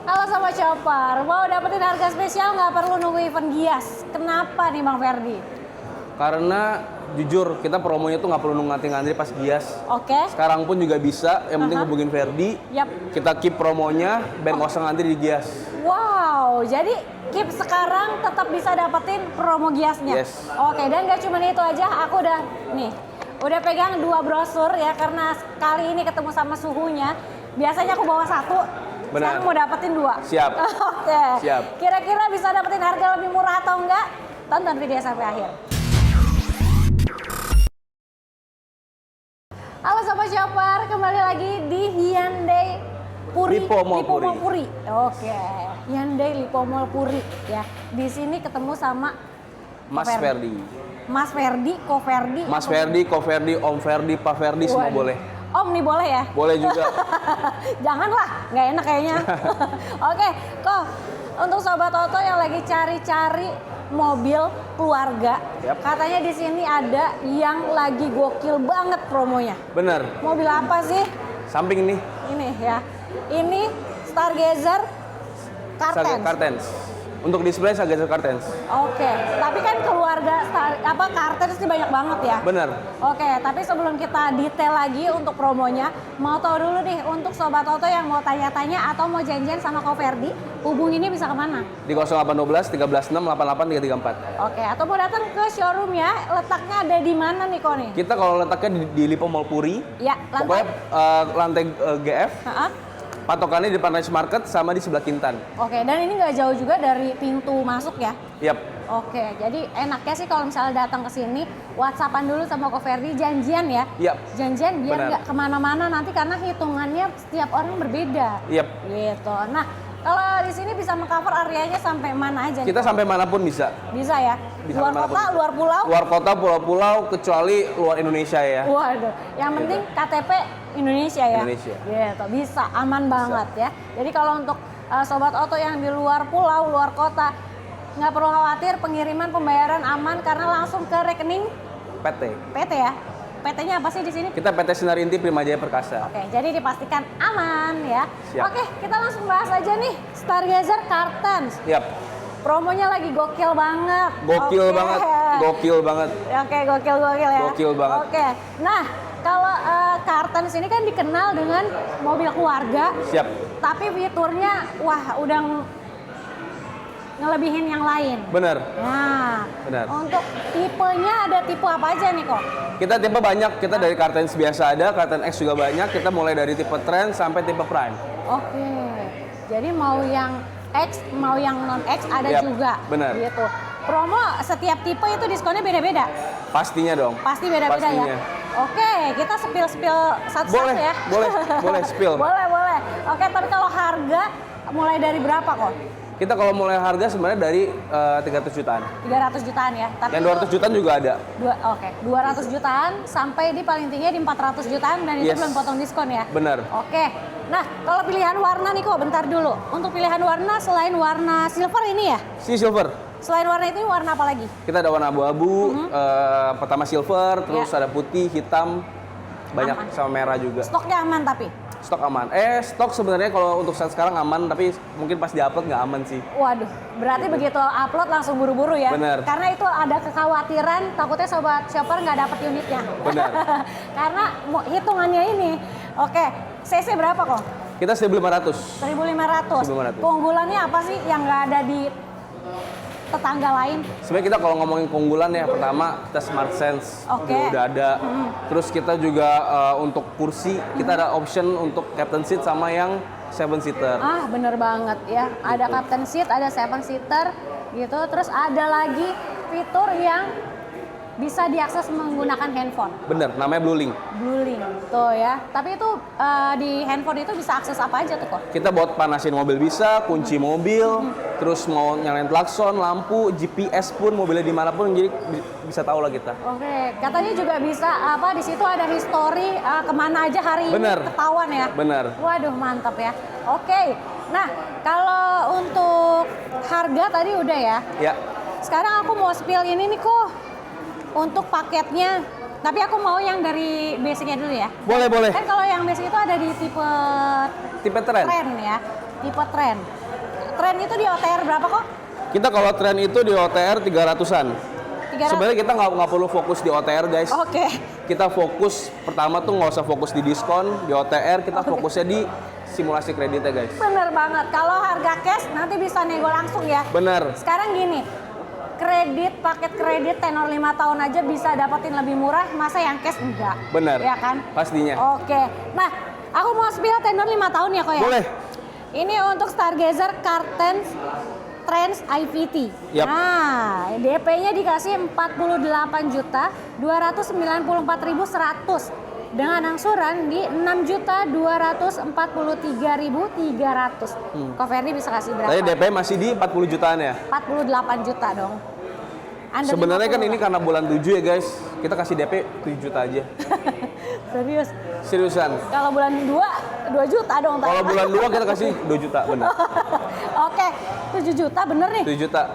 Halo Sobat Chopper, mau dapetin harga spesial nggak perlu nunggu event Gias. Kenapa nih Bang Ferdi? Karena jujur kita promonya tuh nggak perlu ngantri-ngantri pas Gias. Oke. Sekarang pun juga bisa, yang penting hubungin Ferdi. Yap. Kita keep promonya, biar nggak usah ngantri di Gias. Wow, jadi keep sekarang tetap bisa dapetin promo Giasnya. Yes. Oke, dan nggak cuma itu aja, aku udah pegang 2 brosur ya, karena kali ini ketemu sama suhunya. Biasanya aku bawa 1. Benar. Sekarang mau dapetin 2. Siap. Oke. Siap. Kira-kira bisa dapetin harga lebih murah atau enggak? Tonton video sampai akhir. Halo Sobat Chopper, kembali lagi di Hyundai Lipo Mall Puri. Oke. Hyundai Lipo Mall Puri ya. Di sini ketemu sama Mas Ferdi. Mas Ferdi, Ko Ferdi. Mas Ferdi, Ko Ferdi, Om Ferdi, Pak Ferdi, semua boleh. Om nih boleh ya? Boleh juga. Janganlah, nggak enak kayaknya. Oke, kok untuk Sobat Oto yang lagi cari-cari mobil keluarga, katanya di sini ada yang lagi gokil banget promonya. Bener. Mobil apa sih? Samping nih. Ini ya. Ini Stargazer Kartens. Kartens. Untuk display Stargazer Kartens. Oke, tapi kan keluarga Kartens ini banyak banget ya. Bener. Oke, tapi sebelum kita detail lagi untuk promonya, mau tahu dulu nih untuk Sobat Oto yang mau tanya-tanya atau mau janjian sama Ko Ferdi, hubunginnya bisa kemana? Di 0812 316 88 334. Oke, atau mau datang ke showroom ya, letaknya ada di mana nih Ko nih? Kita kalau letaknya di Lipo Mall Puri, Ya, lantai. pokoknya lantai GF, Ha-ha. patokannya di depan Rice Market sama di sebelah Kintan. Oke, dan ini nggak jauh juga dari pintu masuk ya? Yap. Oke, jadi enaknya sih kalau misalnya datang ke sini, WhatsAppan dulu sama Ko Ferdi, janjian ya? Yap. Janjian biar Benar. nggak kemana-mana nanti karena hitungannya setiap orang berbeda. Yap. Gitu. Nah, kalau di sini bisa mengcover areanya sampai mana aja? Kita sampai manapun bisa. Bisa ya? Bisa Luar manapun. kota, luar pulau? Luar kota, pulau-pulau, kecuali luar Indonesia ya. Waduh, yang penting KTP Indonesia ya? Indonesia. Gitu, bisa, aman banget ya. Jadi kalau untuk Sobat Oto yang di luar pulau, luar kota, nggak perlu khawatir, pengiriman pembayaran aman karena langsung ke rekening PT. PT ya? PT-nya apa sih di sini? Kita PT Sinar Inti Prima Jaya Perkasa. Oke, jadi dipastikan aman ya. Siap. Oke, kita langsung bahas aja nih Stargazer Kartens. Yap. Promonya lagi gokil banget. Gokil Oke. banget. Gokil banget. Oke, gokil ya. Gokil banget. Oke, nah kalau Kartens ini kan dikenal dengan mobil keluarga. Siap. Tapi fiturnya, wah udah ngelebihin yang lain. Bener. Nah, Benar. untuk tipenya ada tipe apa aja nih kok? Kita tipe banyak. Kita dari Kartens biasa ada, Kartens X juga banyak. Kita mulai dari tipe Trend sampai tipe Prime. Oke, jadi mau yang X, mau yang non X ada Yap, juga. benar. Gitu. Promo setiap tipe itu diskonnya beda-beda? Pastinya dong. Pasti beda-beda ya? Pastinya. Oke, kita spill satu-satu Boleh, ya? boleh spill. Boleh. Oke, tapi kalau harga mulai dari berapa kok? Kita kalau mulai harga sebenarnya dari 300 jutaan. 300 jutaan ya? Tapi Yang 200 jutaan juga ada. 200 jutaan sampai di paling tinggi di 400 jutaan dan itu Yes. belum potong diskon ya? Bener. Oke, nah kalau pilihan warna nih kok, bentar dulu. Untuk pilihan warna selain warna silver ini ya? Si silver. Selain warna itu warna apa lagi? Kita ada warna abu-abu, pertama silver, terus Ya. ada putih, hitam, banyak Aman. sama merah juga. Stoknya aman tapi? Stok aman. Stok sebenarnya kalau untuk saat sekarang aman, tapi mungkin pas diupload nggak aman sih. Waduh, berarti begitu upload langsung buru-buru ya? Bener. Karena itu ada kekhawatiran takutnya Sobat Shopper nggak dapet unitnya. Bener. Karena hitungannya ini, oke, CC berapa kok? Kita 1.500. 1.500. 1.500. Keunggulannya apa sih yang nggak ada di tetangga lain? Sebenarnya kita kalau ngomongin keunggulan ya, pertama kita Smart Sense Oke. udah ada. Terus kita juga untuk kursi, kita ada option untuk captain seat sama yang 7 seater. Ah, bener banget ya. Ada Gitu. captain seat, ada 7 seater gitu. Terus ada lagi fitur yang bisa diakses menggunakan handphone. Bener, namanya Blue Link. Blue Link tuh ya. Tapi itu di handphone itu bisa akses apa aja tuh kok? Kita buat panasin mobil bisa, kunci mobil, terus mau nyalain klakson, lampu, GPS pun mobilnya dimanapun, jadi bisa tahu lah kita. Oke, katanya juga bisa di situ ada history kemana aja hari Bener. ini ketahuan ya. Bener. Waduh, mantap ya. Oke. Nah, kalau untuk harga tadi udah ya. Ya, Sekarang aku mau spill ini nih kok. Untuk paketnya, tapi aku mau yang dari basicnya dulu ya. boleh. Kan kalau yang basic itu ada di tipe Tipe Trend. Trend ya. tipe tren. Tren itu di OTR berapa kok? Kita kalau tren itu di OTR 300-an. 300. Sebenarnya kita nggak perlu fokus di OTR guys. Oke. Kita fokus pertama tuh nggak usah fokus di diskon di OTR, kita fokusnya di simulasi kreditnya guys. Bener banget. Kalau harga cash nanti bisa nego langsung ya. Bener. Sekarang gini, paket kredit tenor 5 tahun aja bisa dapetin lebih murah, masa yang cash enggak? Bener. Ya kan? Pastinya. Oke. Nah, aku mau spill tenor 5 tahun ya kok ya? Boleh. Ini untuk Stargazer Carten Trends IVT. Yap. Nah, DP-nya dikasih 48.294.100 dengan angsuran di 6.243.300. Kok Ferdi bisa kasih berapa? Tadi DP masih di 40 jutaan ya? 48 juta dong. Under Sebenarnya kan 50 ini lah. karena bulan 7 ya guys, kita kasih DP 7 juta aja. Serius. Seriusan. Kalau bulan 2 juta dong. Kalau bulan 2 kita kasih 2 juta, bener. Oke, 7 juta bener nih. 7 juta.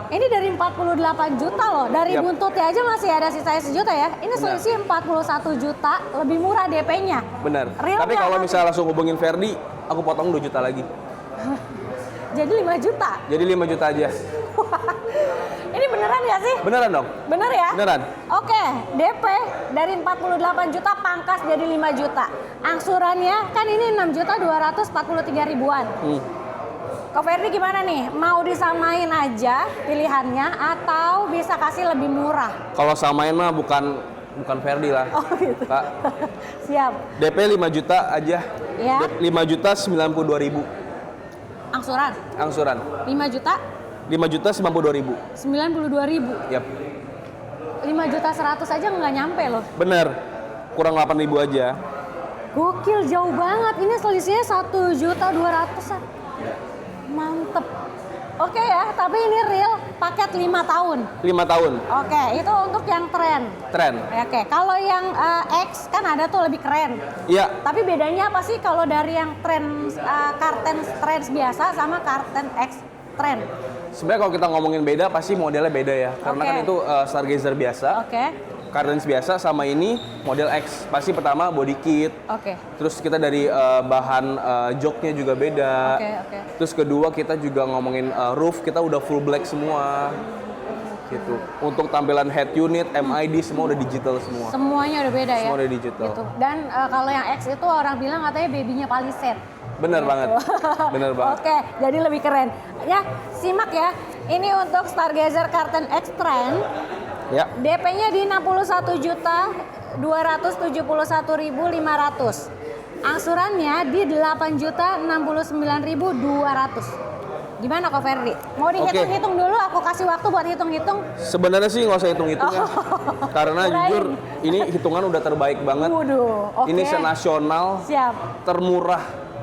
Ini dari 48 juta loh. Dari Yap. buntutnya aja masih ada sisanya sejuta ya. Ini selisih 41 juta, lebih murah DP-nya. Bener. Realnya Tapi kalau apa? misalnya langsung hubungin Ferdi, aku potong 2 juta lagi. Jadi 5 juta. Jadi 5 juta aja. Ini beneran ya sih? Beneran dong? Bener ya? Beneran. Oke, DP dari 48 juta pangkas jadi 5 juta. Angsurannya kan ini 6.243 ribuan. Kok Ferdi gimana nih? Mau disamain aja pilihannya atau bisa kasih lebih murah? Kalau samain mah bukan Ferdi lah. Oh gitu. Kak, Siap. DP 5 juta aja. Ya. 5 juta 92 ribu. Angsuran Angsuran. 5 juta 5 juta 92 ribu. 92 ribu. Yap. 5 juta 100 aja nggak nyampe loh. Bener. Kurang 8 ribu aja. Gokil, jauh banget. Ini selisihnya 1.200.000-an. Mantep. Oke ya, tapi ini real paket 5 tahun. 5 tahun. Oke, itu untuk yang tren. Tren. Oke, kalau yang X kan ada tuh lebih keren. Iya. Tapi bedanya apa sih kalau dari yang tren Carten Trends biasa sama Carten X Trend? Sebenarnya kalau kita ngomongin beda pasti modelnya beda ya. Karena Oke. kan itu Stargazer biasa, Oke. Cardens biasa sama ini model X. Pasti pertama body kit. Oke. Terus kita dari bahan joknya juga beda. Oke. Terus kedua kita juga ngomongin roof, kita udah full black semua. Gitu. Untuk tampilan head unit, MID semua udah digital semua. Semuanya udah beda ya. Semua udah digital. Gitu. Dan kalau yang X itu orang bilang katanya babynya Palisade. Bener banget. Bener banget. Oke, jadi lebih keren. Ya, simak ya. Ini untuk Stargazer Carten X Trend. Ya. DP-nya di 61.271.500. Angsurannya di 8.069.200. Gimana kok Ferdi? Mau dihitung-hitung dulu? Aku kasih waktu buat hitung-hitung. Sebenarnya sih nggak usah hitung-hitung ya. Karena Kirain. jujur ini hitungan udah terbaik banget. Waduh, oke. Ini senasional, Siap. termurah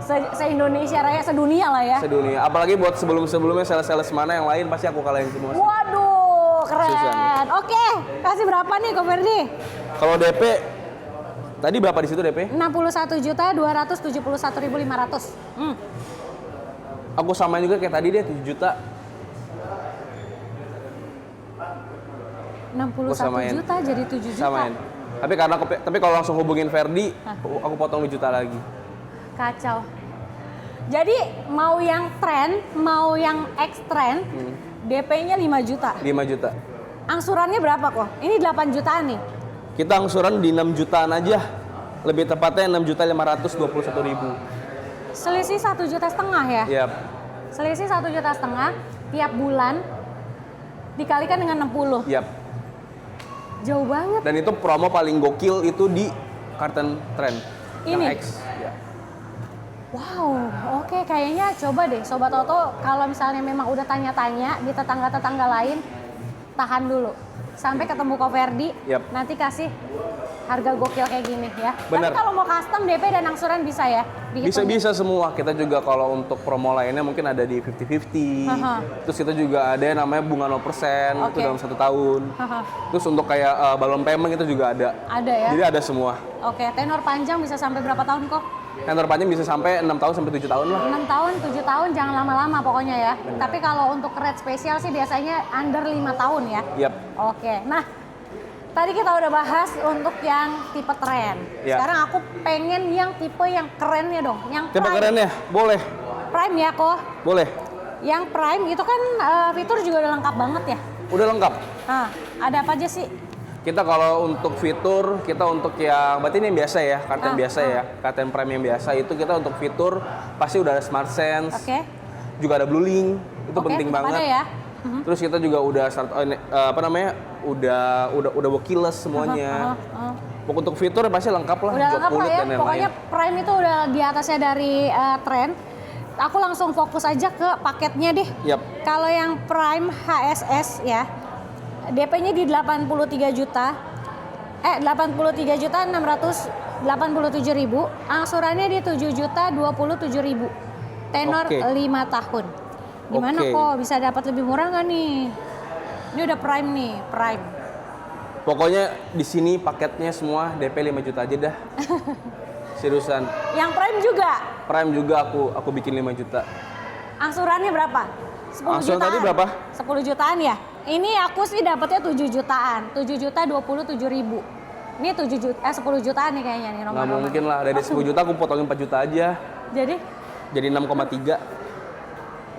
Se-Indonesia Raya, sedunia lah ya. sedunia. Apalagi buat sebelum-sebelumnya sales-sales mana yang lain pasti aku kalahin semua. Waduh, keren. Susan. Oke, kasih berapa nih Ko Ferdi? Kalau DP tadi berapa di situ DP? 61.271.500. Aku samain juga kayak tadi deh 7 juta. 61 samain. juta jadi 7 juta. Samain. Tapi kalau langsung hubungin Ferdi, aku potong 2 juta lagi. Kacau. Jadi mau yang tren, mau yang X trend, DP-nya 5 juta. 5 juta. Angsurannya berapa kok? Ini 8 jutaan nih. Kita angsuran di 6 jutaan aja. Lebih tepatnya 6.521.000. Selisih 1,5 juta ya? Yap. Selisih 1,5 juta tiap bulan dikalikan dengan 60. Yap. Jauh banget. Dan itu promo paling gokil itu di Carten Trend. Yang Ini? X. Ya. Wow, oke, kayaknya coba deh Sobat Oto kalau misalnya memang udah tanya-tanya di tetangga-tetangga lain, tahan dulu. Sampai ketemu Ko Ferdi, Yap. nanti kasih harga gokil kayak gini ya. Bener. Tapi kalau mau custom DP dan angsuran bisa ya? Dihitung. Bisa semua. Kita juga kalau untuk promo lainnya mungkin ada di 50-50. Haha. Terus kita juga ada yang namanya bunga 0% itu Oke. dalam 1 tahun. Haha. Terus untuk kayak balon payment itu juga ada. Ada ya? Jadi ada semua. Oke, tenor panjang bisa sampai berapa tahun kok? Yang terpanjang bisa sampai 6 tahun sampai 7 tahun lah. 6 tahun, 7 tahun, jangan lama-lama pokoknya ya. Tapi kalau untuk rate spesial sih biasanya under 5 tahun ya. Yap. Oke, nah tadi kita udah bahas untuk yang tipe tren. Ya. Sekarang aku pengen yang tipe yang kerennya dong, yang Tipe prime. kerennya boleh. Prime ya kok. Boleh. Yang Prime itu kan fitur juga udah lengkap banget ya. Udah lengkap. Nah, ada apa aja sih? Kita kalau untuk fitur, kita untuk yang berarti ini yang biasa ya, kartu yang biasa ya, kartu yang Prime yang biasa itu kita untuk fitur pasti udah ada Smart Sense, juga ada Blue Link, itu penting banget. Ada ya. Terus kita juga udah udah keyless semuanya. Untuk fitur pasti lengkap lah. Udah lengkap lah ya. Dan Pokoknya Prime itu udah di atasnya dari Trend. Aku langsung fokus aja ke paketnya deh. Kalau yang Prime HSS ya, DP-nya di 83 juta. 83.687.000, angsurannya di 7.027.000. Tenor 5 tahun. Gimana kok bisa dapat lebih murah nggak nih? Ini udah Prime nih, Prime. Pokoknya di sini paketnya semua DP 5 juta aja dah. Seriusan. Yang Prime juga? Prime juga aku bikin 5 juta. Angsurannya berapa? 10 Angsuran jutaan. tadi berapa? 10 jutaan ya? Ini aku sih dapetnya 7 jutaan. 7.027.000. Ini 10 jutaan nih kayaknya nih nomor. Nggak mungkin lah, dari 10 juta aku potongin 4 juta aja. Jadi 6,3.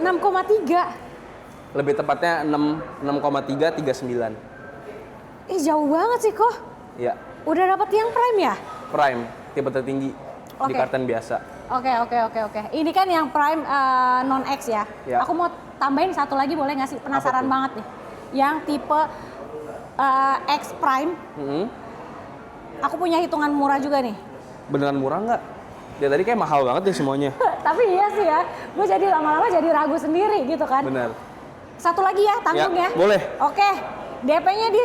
6,3? Lebih tepatnya 6,339. Jauh banget sih kok. Iya. Udah dapet yang Prime ya? Prime, tipe tertinggi di kartu biasa. Oke. Ini kan yang Prime non X ya. Aku mau tambahin satu lagi boleh nggak sih? Penasaran banget nih. Yang tipe X Prime. Aku punya hitungan murah juga nih. Beneran murah nggak? Ya tadi kayak mahal banget ya semuanya. Tapi iya sih ya, gue jadi lama-lama jadi ragu sendiri gitu kan. Bener. Satu lagi ya, tanggung ya. Boleh. Oke, DP-nya di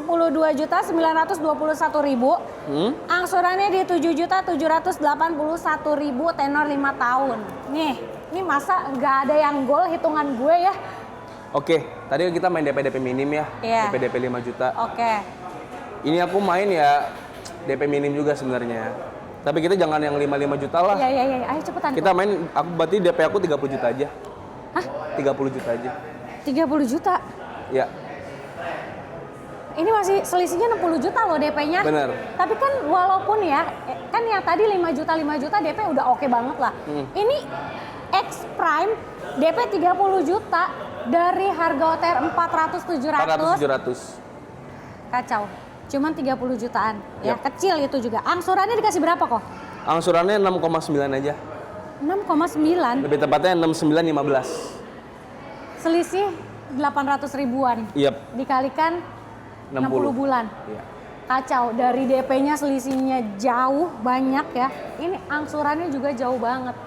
92.921.000. Angsurannya di 7.781.000, tenor 5 tahun. Nih, ini masa nggak ada yang gol hitungan gue ya? Oke, tadi kita main DP minim ya. DP 5 juta. Oke. Ini aku main ya DP minim juga sebenarnya. Tapi kita jangan yang 5 juta lah. Iya. Ayo cepetan. Kita main, berarti DP aku 30 juta aja. Hah? 30 juta aja. 30 juta? Ya. Ini masih selisihnya 60 juta loh DP-nya. Bener. Tapi kan walaupun ya, kan yang tadi 5 juta DP udah oke banget lah. Ini X Prime DP 30 juta dari harga OTR 400-700. Kacau. Cuman 30 jutaan. Ya, kecil itu juga. Angsurannya dikasih berapa kok? Angsurannya 6,9 aja. 6,9? Lebih tepatnya 6915. Selisih 800 ribuan. Dikalikan 60 bulan. Kacau, dari DP-nya selisihnya jauh banyak ya. Ini angsurannya juga jauh banget.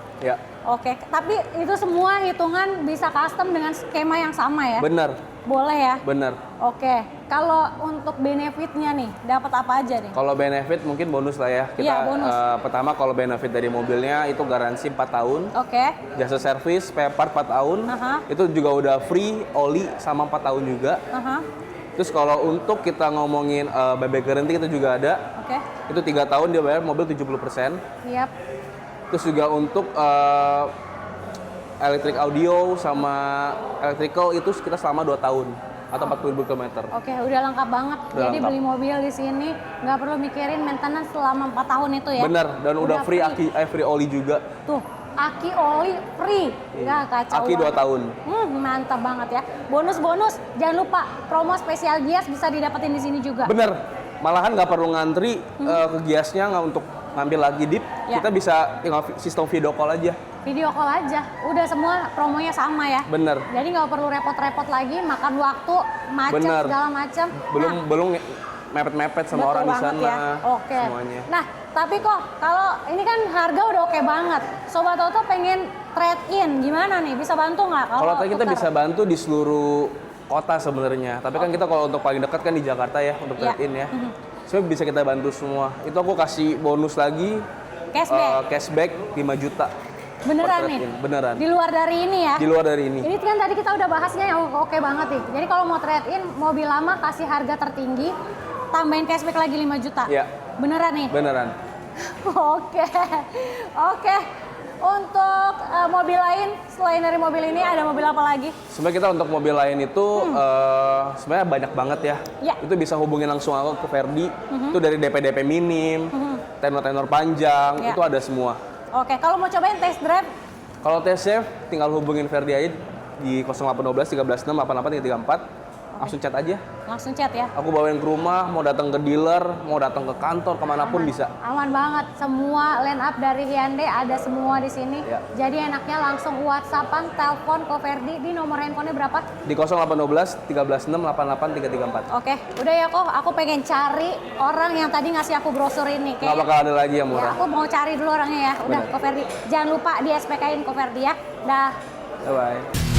Oke, tapi itu semua hitungan bisa custom dengan skema yang sama ya? Bener. Boleh ya? Bener. Oke, kalau untuk benefitnya nih, dapat apa aja nih? Kalau benefit mungkin bonus lah ya. Kita bonus. Pertama kalau benefit dari mobilnya itu garansi 4 tahun. Jasa servis, spare part 4 tahun. Itu juga udah free, oli sama 4 tahun juga. Terus kalau untuk kita ngomongin buyback guarantee itu juga ada. Itu 3 tahun dia bayar mobil 70%. Terus juga untuk electric audio sama electrical itu kita selama 2 tahun atau 40.000 km. Oke, udah lengkap banget. Jadi beli mobil di sini nggak perlu mikirin maintenance selama 4 tahun itu ya. Bener, dan udah free aki, free oli juga. Tuh, aki oli free. Nggak kacau. Aki 2 tahun. Mantap banget ya. Bonus-bonus, jangan lupa promo spesial Gias bisa didapetin di sini juga. Bener, malahan nggak perlu ngantri ke Giasnya nggak untuk ngambil lagi dip. Kita bisa tinggal sistem video call aja. Video call aja, udah semua promonya sama ya. Bener. Jadi nggak perlu repot-repot lagi, makan waktu, macet segala macam. Belum mepet-mepet sama orang di sana. Ya. Semuanya. Nah, tapi kok kalau ini kan harga udah oke banget. Sobat Toto pengen trade in, gimana nih? Bisa bantu nggak? Kalau kita bisa bantu di seluruh kota sebenarnya. Tapi kan kita kalau untuk paling dekat kan di Jakarta ya untuk trade in ya. Sebenarnya bisa kita bantu semua. Itu aku kasih bonus lagi. Cashback 5 juta. Beneran nih? Beneran. Di luar dari ini ya? Di luar dari ini. Ini kan tadi kita udah bahasnya yang oke banget nih. Jadi kalau mau trade in, mobil lama kasih harga tertinggi, tambahin cashback lagi 5 juta. Iya. Beneran nih? Beneran. Oke. Untuk mobil lain, selain dari mobil ini, ada mobil apa lagi? Sebenarnya kita untuk mobil lain itu sebenarnya banyak banget ya. Itu bisa hubungin langsung aku ke Ferdi. Itu dari DP minim, tenor-tenor panjang, itu ada semua. Oke, kalau mau cobain test drive, Kalau tes chef tinggal hubungin Ferdi aja di 0812 13 6 88 334. Langsung chat aja. Langsung chat ya? Aku bawain ke rumah, mau datang ke dealer, mau datang ke kantor, kemanapun bisa. Aman banget. Semua line up dari Hyundai ada semua di sini. Ya. Jadi enaknya langsung WhatsAppan, telepon Ko Ferdi di nomor handphonenya berapa? Di 0812 13 6 88 334. Oke, udah ya kok. Aku pengen cari orang yang tadi ngasih aku brosur ini. Nggak bakal ada lagi yang murah. Ya, aku mau cari dulu orangnya ya. Udah, Ko Ferdi. Jangan lupa di SPK-in Ko Ferdi ya. Dah. Bye-bye.